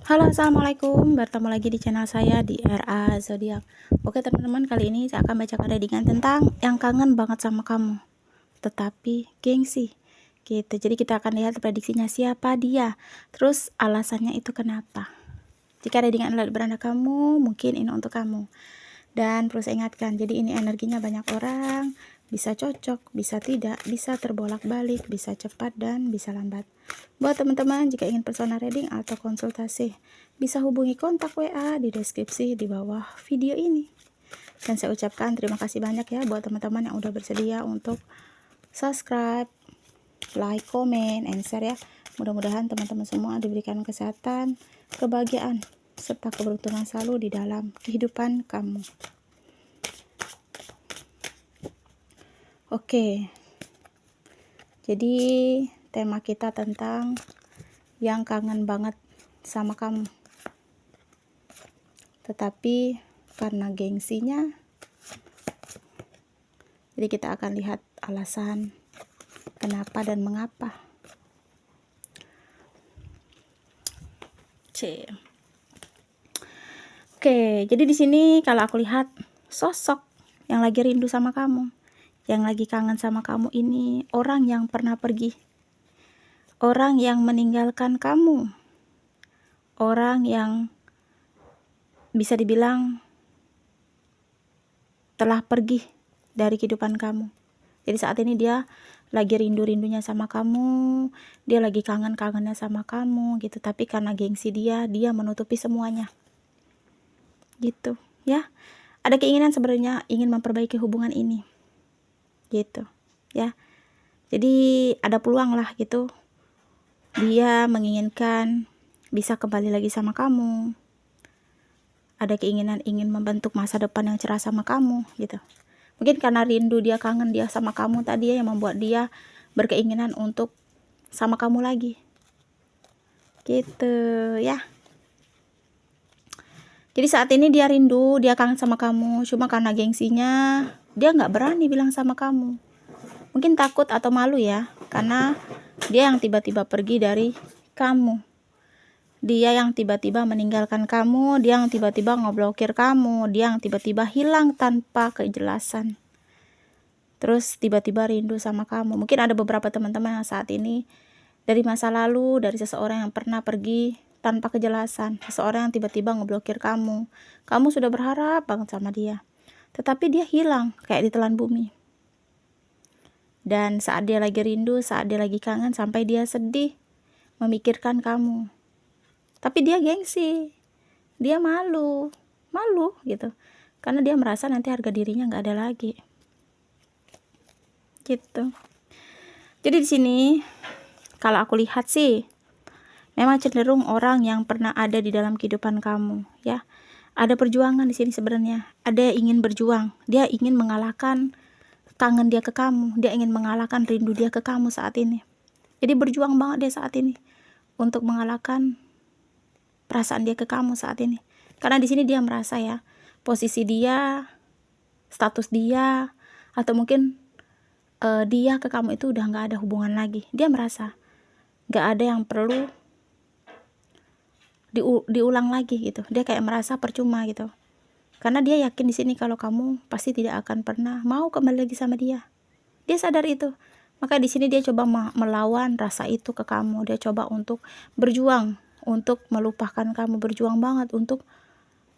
Halo, assalamualaikum. Bertemu lagi di channel saya di RA Zodiak. Oke teman-teman, kali ini saya akan bacakan readingan tentang yang kangen banget sama kamu, tetapi gengsi. Gitu. Jadi kita akan lihat prediksinya siapa dia. Terus alasannya itu kenapa. Jika readingan adalah beranda kamu, mungkin ini untuk kamu. Dan perlu saya ingatkan, jadi ini energinya banyak orang, bisa cocok, bisa tidak, bisa terbolak-balik, bisa cepat dan bisa lambat. Buat teman-teman jika ingin personal reading atau konsultasi, bisa hubungi kontak WA di deskripsi di bawah video ini. Dan saya ucapkan terima kasih banyak ya buat teman-teman yang udah bersedia untuk subscribe, like, comment, and share ya. Mudah-mudahan teman-teman semua diberikan kesehatan, kebahagiaan, serta keberuntungan selalu di dalam kehidupan kamu. Oke, jadi tema kita tentang yang kangen banget sama kamu, tetapi karena gengsinya, jadi kita akan lihat alasan kenapa dan mengapa. Oke, jadi di sini kalau aku lihat sosok yang lagi rindu sama kamu, yang lagi kangen sama kamu ini orang yang pernah pergi, orang yang meninggalkan kamu, orang yang bisa dibilang telah pergi dari kehidupan kamu. Jadi saat ini dia lagi rindu-rindunya sama kamu, dia lagi kangen-kangennya sama kamu gitu, tapi karena gengsi dia menutupi semuanya. Gitu, ya. Ada keinginan sebenarnya ingin memperbaiki hubungan ini. Gitu ya, jadi ada peluang lah gitu, dia menginginkan bisa kembali lagi sama kamu, ada keinginan ingin membentuk masa depan yang cerah sama kamu gitu. Mungkin karena rindu dia, kangen dia sama kamu tadi ya, yang membuat dia berkeinginan untuk sama kamu lagi gitu ya. Jadi saat ini dia rindu, dia kangen sama kamu, cuma karena gengsinya dia nggak berani bilang sama kamu. Mungkin takut atau malu ya, karena dia yang tiba-tiba pergi dari kamu, dia yang tiba-tiba meninggalkan kamu, dia yang tiba-tiba ngeblokir kamu, dia yang tiba-tiba hilang tanpa kejelasan, terus tiba-tiba rindu sama kamu. Mungkin ada beberapa teman-teman yang saat ini dari masa lalu, dari seseorang yang pernah pergi tanpa kejelasan, seseorang yang tiba-tiba ngeblokir kamu sudah berharap banget sama dia, tetapi dia hilang kayak ditelan bumi. Dan saat dia lagi rindu, saat dia lagi kangen, sampai dia sedih memikirkan kamu, tapi dia gengsi, dia malu gitu, karena dia merasa nanti harga dirinya nggak ada lagi gitu. Jadi di sini kalau aku lihat sih, memang cenderung orang yang pernah ada di dalam kehidupan kamu ya, ada perjuangan di sini sebenarnya, ada yang ingin berjuang, dia ingin mengalahkan kangen dia ke kamu, dia ingin mengalahkan rindu dia ke kamu saat ini. Jadi berjuang banget dia saat ini untuk mengalahkan perasaan dia ke kamu saat ini. Karena di sini dia merasa ya, posisi dia, status dia, atau mungkin dia ke kamu itu udah nggak ada hubungan lagi. Dia merasa nggak ada yang perlu diulang lagi gitu. Dia kayak merasa percuma gitu. Karena dia yakin di sini kalau kamu pasti tidak akan pernah mau kembali lagi sama dia. Dia sadar itu. Maka di sini dia coba melawan rasa itu ke kamu. Dia coba untuk berjuang, untuk melupakan kamu, berjuang banget untuk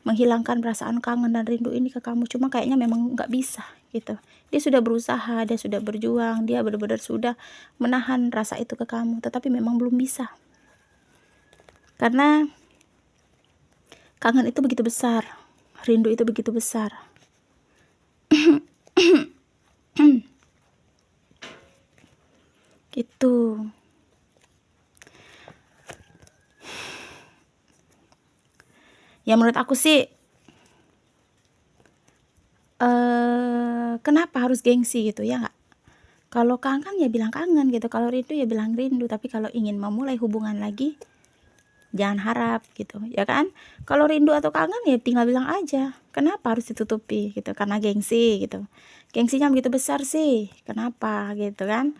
menghilangkan perasaan kangen dan rindu ini ke kamu. Cuma kayaknya memang nggak bisa gitu. Dia sudah berusaha, dia sudah berjuang, dia benar-benar sudah menahan rasa itu ke kamu, tetapi memang belum bisa. Karena kangen itu begitu besar, rindu itu begitu besar. Gitu. Ya menurut aku sih, kenapa harus gengsi gitu ya nggak? Kalau kangen ya bilang kangen gitu, kalau rindu ya bilang rindu. Tapi kalau ingin memulai hubungan lagi, jangan harap gitu ya kan. Kalau rindu atau kangen ya tinggal bilang aja, kenapa harus ditutupi gitu, karena gengsi gitu. Gengsinya begitu besar sih, kenapa gitu kan.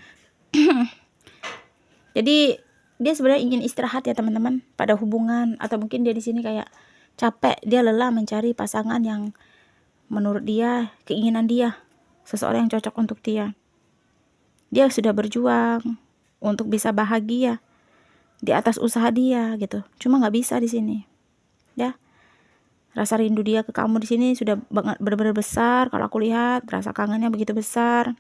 Jadi dia sebenarnya ingin istirahat ya teman-teman pada hubungan, atau mungkin dia di sini kayak capek, dia lelah mencari pasangan yang menurut dia, keinginan dia, seseorang yang cocok untuk dia. Dia sudah berjuang untuk bisa bahagia di atas usaha dia gitu, cuma nggak bisa di sini ya. Rasa rindu dia ke kamu di sini sudah benar-benar besar. Kalau aku lihat rasa kangennya begitu besar.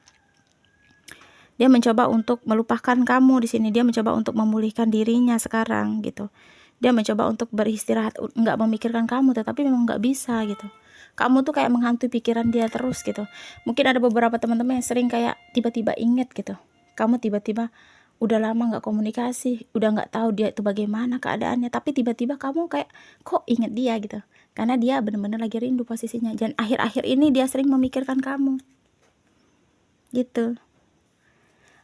Dia mencoba untuk melupakan kamu di sini. Dia mencoba untuk memulihkan dirinya sekarang gitu. Dia mencoba untuk beristirahat, nggak memikirkan kamu, tetapi memang nggak bisa gitu. Kamu tuh kayak menghantui pikiran dia terus gitu. Mungkin ada beberapa teman-teman yang sering kayak tiba-tiba inget gitu. Kamu tiba-tiba udah lama nggak komunikasi, udah nggak tahu dia itu bagaimana keadaannya, tapi tiba-tiba kamu kayak kok inget dia gitu. Karena dia benar-benar lagi rindu posisinya. Dan akhir-akhir ini dia sering memikirkan kamu gitu.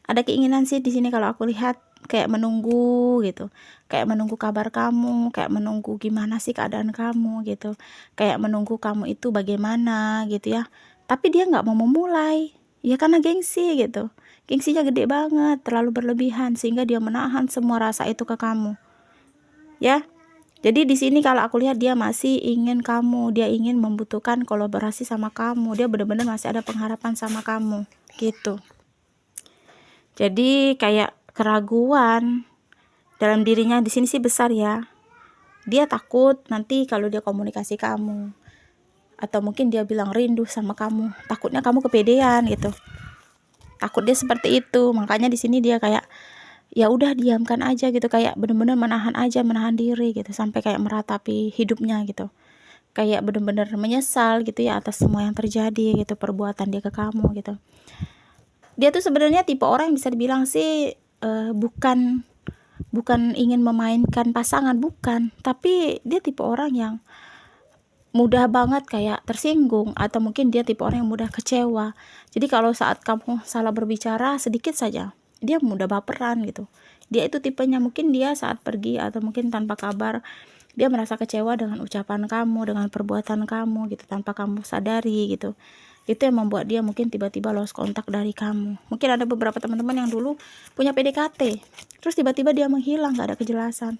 Ada keinginan sih di sini kalau aku lihat, kayak menunggu gitu, kayak menunggu kabar kamu, kayak menunggu gimana sih keadaan kamu gitu, kayak menunggu kamu itu bagaimana gitu ya. Tapi dia nggak mau memulai ya, karena gengsi gitu, gengsinya gede banget, terlalu berlebihan, sehingga dia menahan semua rasa itu ke kamu ya. Jadi di sini kalau aku lihat dia masih ingin kamu, dia ingin membutuhkan kolaborasi sama kamu, dia benar-benar masih ada pengharapan sama kamu gitu. Jadi kayak keraguan dalam dirinya di sini sih besar ya. Dia takut nanti kalau dia komunikasi kamu, atau mungkin dia bilang rindu sama kamu, takutnya kamu kepedean gitu. Takut dia seperti itu. Makanya di sini dia kayak ya udah diamkan aja gitu, kayak bener-bener menahan aja, menahan diri gitu, sampai kayak meratapi hidupnya gitu. Kayak bener-bener menyesal gitu ya atas semua yang terjadi gitu, perbuatan dia ke kamu gitu. Dia tuh sebenarnya tipe orang yang bisa dibilang sih bukan ingin memainkan pasangan, bukan, tapi dia tipe orang yang mudah banget kayak tersinggung, atau mungkin dia tipe orang yang mudah kecewa. Jadi kalau saat kamu salah berbicara sedikit saja, dia mudah baperan gitu. Dia itu tipenya, mungkin dia saat pergi atau mungkin tanpa kabar, dia merasa kecewa dengan ucapan kamu, dengan perbuatan kamu gitu, tanpa kamu sadari gitu. Itu yang membuat dia mungkin tiba-tiba lost kontak dari kamu. Mungkin ada beberapa teman-teman yang dulu punya PDKT, terus tiba-tiba dia menghilang, gak ada kejelasan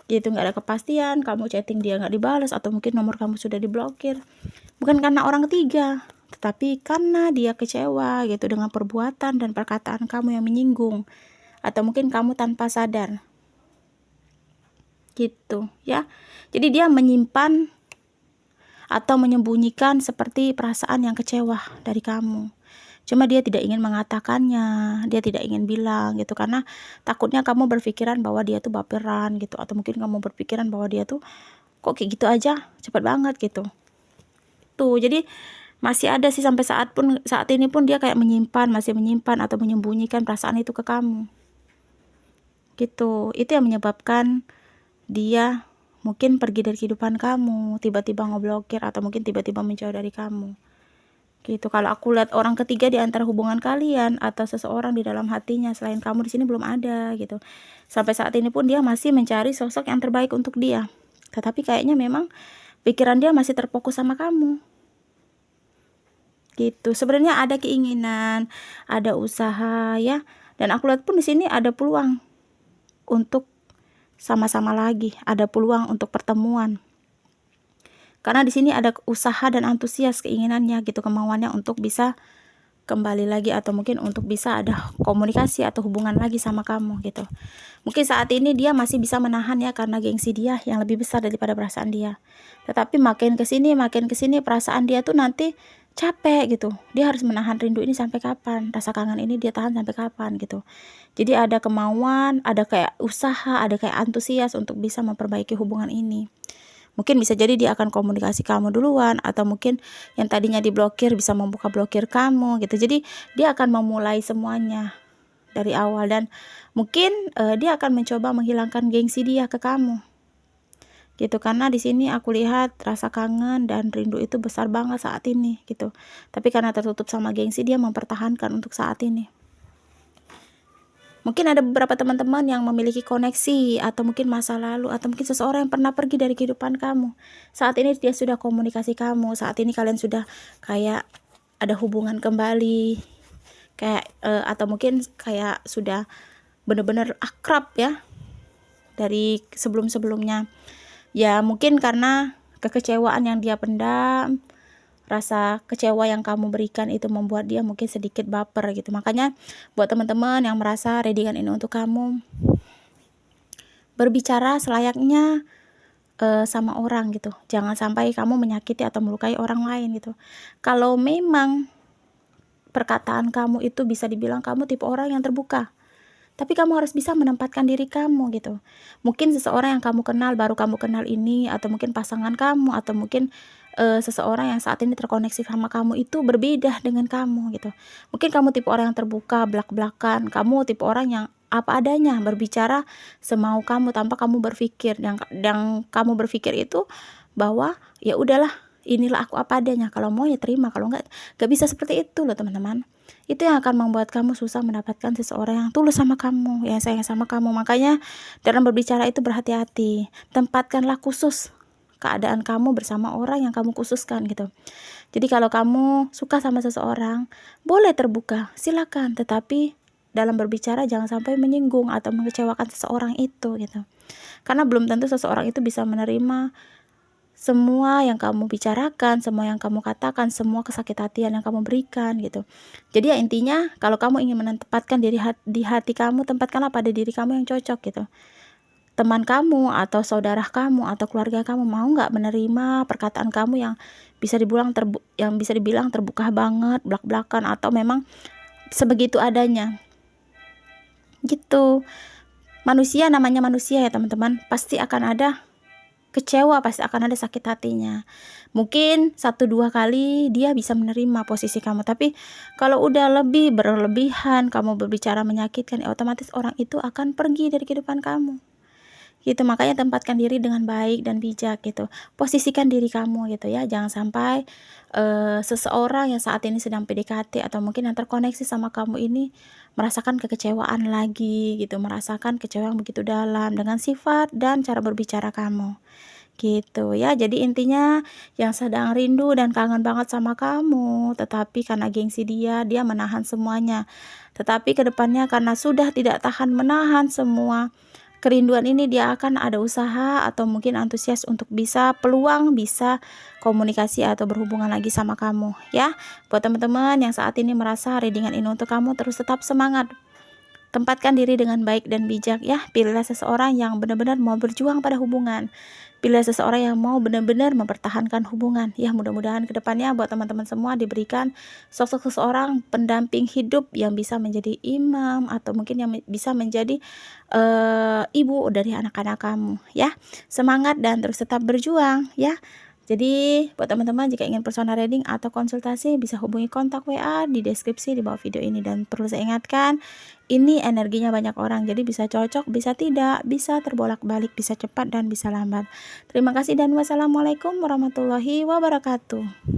gitu, gak ada kepastian, kamu chatting dia gak dibalas, atau mungkin nomor kamu sudah diblokir. Bukan karena orang ketiga, tetapi karena dia kecewa gitu dengan perbuatan dan perkataan kamu yang menyinggung, atau mungkin kamu tanpa sadar gitu ya. Jadi dia menyimpan atau menyembunyikan seperti perasaan yang kecewa dari kamu. Cuma dia tidak ingin mengatakannya, dia tidak ingin bilang gitu, karena takutnya kamu berpikiran bahwa dia tuh baperan gitu, atau mungkin kamu berpikiran bahwa dia tuh kok kayak gitu aja, cepat banget gitu. Tuh, jadi masih ada sih sampai saat ini pun dia kayak masih menyimpan atau menyembunyikan perasaan itu ke kamu. Gitu. Itu yang menyebabkan dia mungkin pergi dari kehidupan kamu, tiba-tiba ngeblokir, atau mungkin tiba-tiba menjauh dari kamu gitu. Kalau aku lihat orang ketiga di antara hubungan kalian, atau seseorang di dalam hatinya selain kamu di sini belum ada gitu. Sampai saat ini pun dia masih mencari sosok yang terbaik untuk dia, tetapi kayaknya memang pikiran dia masih terfokus sama kamu gitu. Sebenarnya ada keinginan, ada usaha ya, dan aku lihat pun di sini ada peluang untuk sama-sama lagi, ada peluang untuk pertemuan. Karena di sini ada usaha dan antusias keinginannya gitu, kemauannya untuk bisa kembali lagi, atau mungkin untuk bisa ada komunikasi atau hubungan lagi sama kamu gitu. Mungkin saat ini dia masih bisa menahan ya, karena gengsi dia yang lebih besar daripada perasaan dia. Tetapi makin kesini perasaan dia tuh nanti capek gitu. Dia harus menahan rindu ini sampai kapan, rasa kangen ini dia tahan sampai kapan gitu. Jadi ada kemauan, ada kayak usaha, ada kayak antusias untuk bisa memperbaiki hubungan ini. Mungkin bisa jadi dia akan komunikasi kamu duluan, atau mungkin yang tadinya diblokir bisa membuka blokir kamu gitu. Jadi dia akan memulai semuanya dari awal, dan mungkin dia akan mencoba menghilangkan gengsi dia ke kamu gitu. Karena di sini aku lihat rasa kangen dan rindu itu besar banget saat ini gitu. Tapi karena tertutup sama gengsi, dia mempertahankan untuk saat ini. Mungkin ada beberapa teman-teman yang memiliki koneksi, atau mungkin masa lalu, atau mungkin seseorang yang pernah pergi dari kehidupan kamu. Saat ini dia sudah komunikasi kamu, saat ini kalian sudah kayak ada hubungan kembali, kayak atau mungkin kayak sudah benar-benar akrab ya. dari sebelum-sebelumnya. Ya mungkin karena kekecewaan yang dia pendam, rasa kecewa yang kamu berikan itu membuat dia mungkin sedikit baper gitu. Makanya buat teman-teman yang merasa readingan ini untuk kamu, berbicara selayaknya sama orang gitu. Jangan sampai kamu menyakiti atau melukai orang lain gitu. Kalau memang perkataan kamu itu bisa dibilang kamu tipe orang yang terbuka, tapi kamu harus bisa menempatkan diri kamu gitu. Mungkin seseorang yang kamu kenal, baru kamu kenal ini, atau mungkin pasangan kamu, atau mungkin seseorang yang saat ini terkoneksi sama kamu itu berbeda dengan kamu gitu. Mungkin kamu tipe orang yang terbuka, belak-belakan. Kamu tipe orang yang apa adanya, berbicara semau kamu tanpa kamu berpikir. Yang kamu berpikir itu bahwa ya udahlah, inilah aku apa adanya. Kalau mau ya terima, kalau enggak, gak bisa seperti itu loh teman-teman. Itu yang akan membuat kamu susah mendapatkan seseorang yang tulus sama kamu, yang sayang sama kamu. Makanya dalam berbicara itu berhati-hati. Tempatkanlah khusus keadaan kamu bersama orang yang kamu khususkan gitu. Jadi kalau kamu suka sama seseorang, boleh terbuka, silakan. Tetapi dalam berbicara jangan sampai menyinggung atau mengecewakan seseorang itu gitu. Karena belum tentu seseorang itu bisa menerima semua yang kamu bicarakan, semua yang kamu katakan, semua kesakit hatian yang kamu berikan gitu. Jadi ya intinya kalau kamu ingin menempatkan diri di hati kamu, tempatkanlah pada diri kamu yang cocok gitu. Teman kamu atau saudara kamu atau keluarga kamu mau nggak menerima perkataan kamu yang bisa dibilang terbuka banget, blak-blakan, atau memang sebegitu adanya gitu. Manusia namanya manusia ya teman-teman, pasti akan ada kecewa, pasti akan ada sakit hatinya. Mungkin 1-2 kali dia bisa menerima posisi kamu, tapi kalau udah lebih berlebihan kamu berbicara menyakitkan, ya otomatis orang itu akan pergi dari kehidupan kamu gitu. Makanya tempatkan diri dengan baik dan bijak gitu. Posisikan diri kamu gitu ya. Jangan sampai seseorang yang saat ini sedang PDKT atau mungkin yang terkoneksi sama kamu ini merasakan kekecewaan lagi gitu, merasakan kecewa yang begitu dalam dengan sifat dan cara berbicara kamu gitu ya. Jadi intinya yang sedang rindu dan kangen banget sama kamu, tetapi karena gengsi dia menahan semuanya. Tetapi kedepannya karena sudah tidak tahan menahan semua kerinduan ini, dia akan ada usaha atau mungkin antusias untuk bisa komunikasi atau berhubungan lagi sama kamu ya. Buat teman-teman yang saat ini merasa readingan ini untuk kamu, terus tetap semangat. Tempatkan diri dengan baik dan bijak ya. Pilihlah seseorang yang benar-benar mau berjuang pada hubungan. Pilih seseorang yang mau benar-benar mempertahankan hubungan. Ya mudah-mudahan kedepannya buat teman-teman semua diberikan sosok seseorang pendamping hidup yang bisa menjadi imam atau mungkin yang bisa menjadi ibu dari anak-anak kamu ya. Semangat dan terus tetap berjuang ya. Jadi buat teman-teman jika ingin personal reading atau konsultasi bisa hubungi kontak WA di deskripsi di bawah video ini. Dan perlu saya ingatkan, ini energinya banyak orang, jadi bisa cocok, bisa tidak, bisa terbolak-balik, bisa cepat dan bisa lambat. Terima kasih dan wassalamualaikum warahmatullahi wabarakatuh.